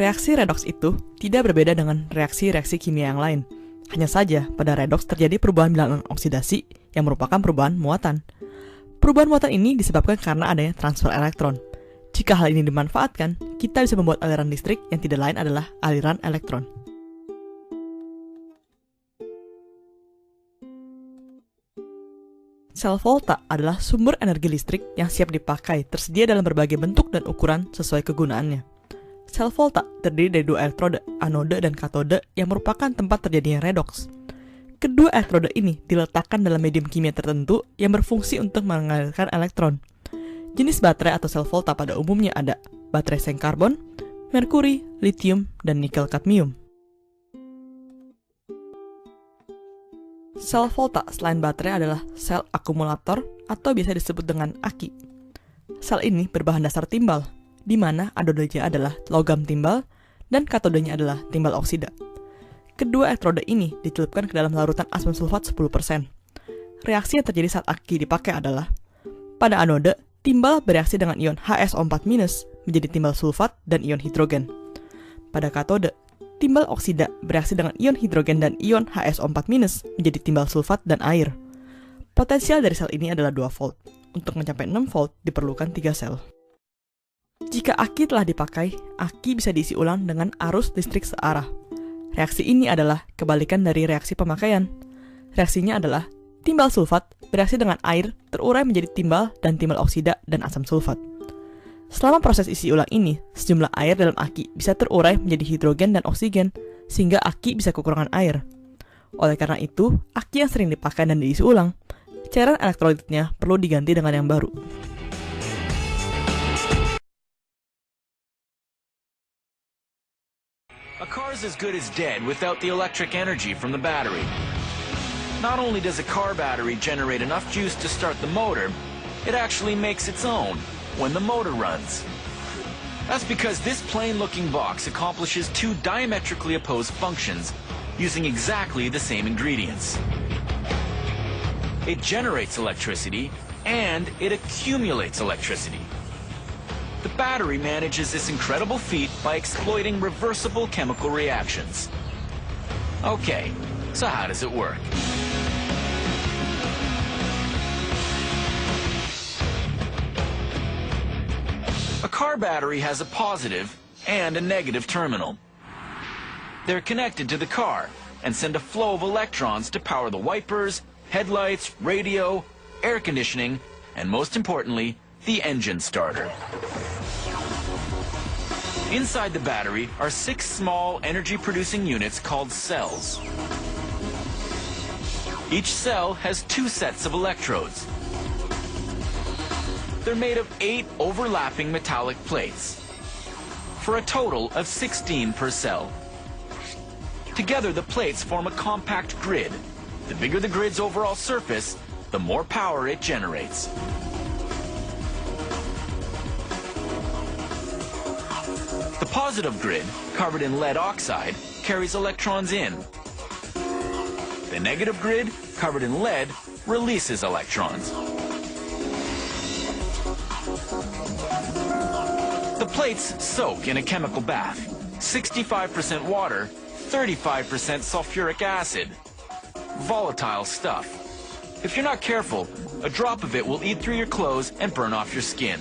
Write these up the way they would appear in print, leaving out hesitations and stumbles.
Reaksi redoks itu tidak berbeda dengan reaksi-reaksi kimia yang lain. Hanya saja, pada redoks terjadi perubahan bilangan oksidasi yang merupakan perubahan muatan. Perubahan muatan ini disebabkan karena adanya transfer elektron. Jika hal ini dimanfaatkan, kita bisa membuat aliran listrik yang tidak lain adalah aliran elektron. Sel volta adalah sumber energi listrik yang siap dipakai, tersedia dalam berbagai bentuk dan ukuran sesuai kegunaannya. Sel volta terdiri dari dua elektrode, anode dan katode, yang merupakan tempat terjadinya redoks. Kedua elektrode ini diletakkan dalam medium kimia tertentu yang berfungsi untuk mengalirkan elektron. Jenis baterai atau sel volta pada umumnya ada baterai seng karbon, merkuri, litium, dan nikel kadmium. Sel volta selain baterai adalah sel akumulator atau biasa disebut dengan aki. Sel ini berbahan dasar timbal, di mana anodenya adalah logam timbal dan katodenya adalah timbal oksida. Kedua elektrode ini dicelupkan ke dalam larutan asam sulfat 10%. Reaksi yang terjadi saat aki dipakai adalah, pada anode, timbal bereaksi dengan ion HSO4- menjadi timbal sulfat dan ion hidrogen. Pada katode, timbal oksida bereaksi dengan ion hidrogen dan ion HSO4- menjadi timbal sulfat dan air. Potensial dari sel ini adalah 2 volt. Untuk mencapai 6 volt diperlukan 3 sel. Jika aki telah dipakai, aki bisa diisi ulang dengan arus listrik searah. Reaksi ini adalah kebalikan dari reaksi pemakaian. Reaksinya adalah timbal sulfat bereaksi dengan air terurai menjadi timbal dan timbal oksida dan asam sulfat. Selama proses isi ulang ini, sejumlah air dalam aki bisa terurai menjadi hidrogen dan oksigen, sehingga aki bisa kekurangan air. Oleh karena itu, aki yang sering dipakai dan diisi ulang, cairan elektrolitnya perlu diganti dengan yang baru. A car is as good as dead without the electric energy from the battery. Not only does a car battery generate enough juice to start the motor, it actually makes its own when the motor runs. That's because this plain-looking box accomplishes two diametrically opposed functions using exactly the same ingredients. It generates electricity and it accumulates electricity. The battery manages this incredible feat by exploiting reversible chemical reactions. Okay, so how does it work? A car battery has a positive and a negative terminal. They're connected to the car and send a flow of electrons to power the wipers, headlights, radio, air conditioning, and most importantly, the engine starter. Inside the battery are 6 small energy-producing units called cells. Each cell has 2 sets of electrodes. They're made of 8 overlapping metallic plates, for a total of 16 per cell. Together, the plates form a compact grid. The bigger the grid's overall surface, the more power it generates. The positive grid, covered in lead oxide, carries electrons in. The negative grid, covered in lead, releases electrons. The plates soak in a chemical bath. 65% water, 35% sulfuric acid. Volatile stuff. If you're not careful, a drop of it will eat through your clothes and burn off your skin.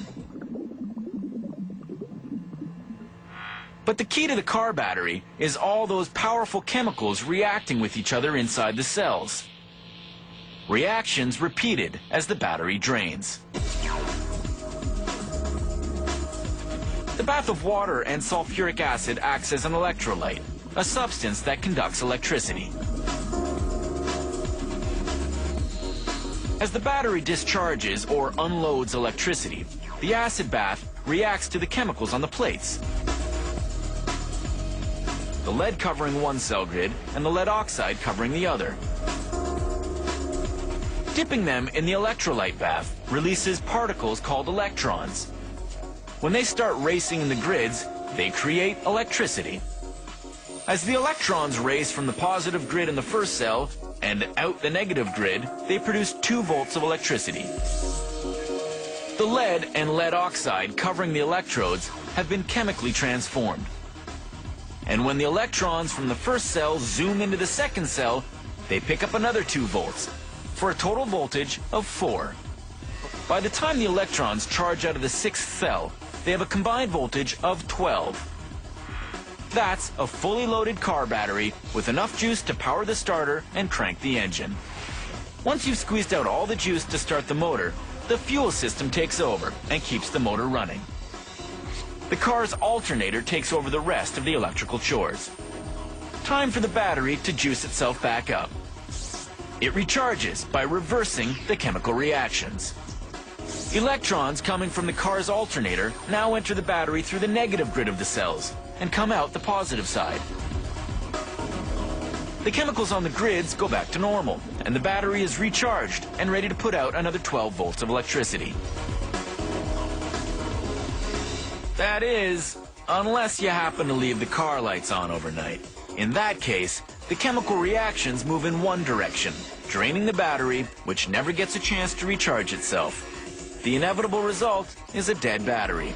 But the key to the car battery is all those powerful chemicals reacting with each other inside the cells. Reactions repeated as the battery drains. The bath of water and sulfuric acid acts as an electrolyte, a substance that conducts electricity. As the battery discharges or unloads electricity, the acid bath reacts to the chemicals on the plates. The lead covering one cell grid and the lead oxide covering the other. Dipping them in the electrolyte bath releases particles called electrons. When they start racing in the grids, they create electricity. As the electrons race from the positive grid in the first cell and out the negative grid, they produce 2 volts of electricity. The lead and lead oxide covering the electrodes have been chemically transformed. And when the electrons from the first cell zoom into the second cell, they pick up another 2 volts, for a total voltage of 4. By the time the electrons charge out of the 6th cell, they have a combined voltage of 12. That's a fully loaded car battery with enough juice to power the starter and crank the engine. Once you've squeezed out all the juice to start the motor, the fuel system takes over and keeps the motor running. The car's alternator takes over the rest of the electrical chores. Time for the battery to juice itself back up. It recharges by reversing the chemical reactions. Electrons coming from the car's alternator now enter the battery through the negative grid of the cells and come out the positive side. The chemicals on the grids go back to normal, and the battery is recharged and ready to put out another 12 volts of electricity. That is, unless you happen to leave the car lights on overnight. In that case, the chemical reactions move in one direction, draining the battery, which never gets a chance to recharge itself. The inevitable result is a dead battery.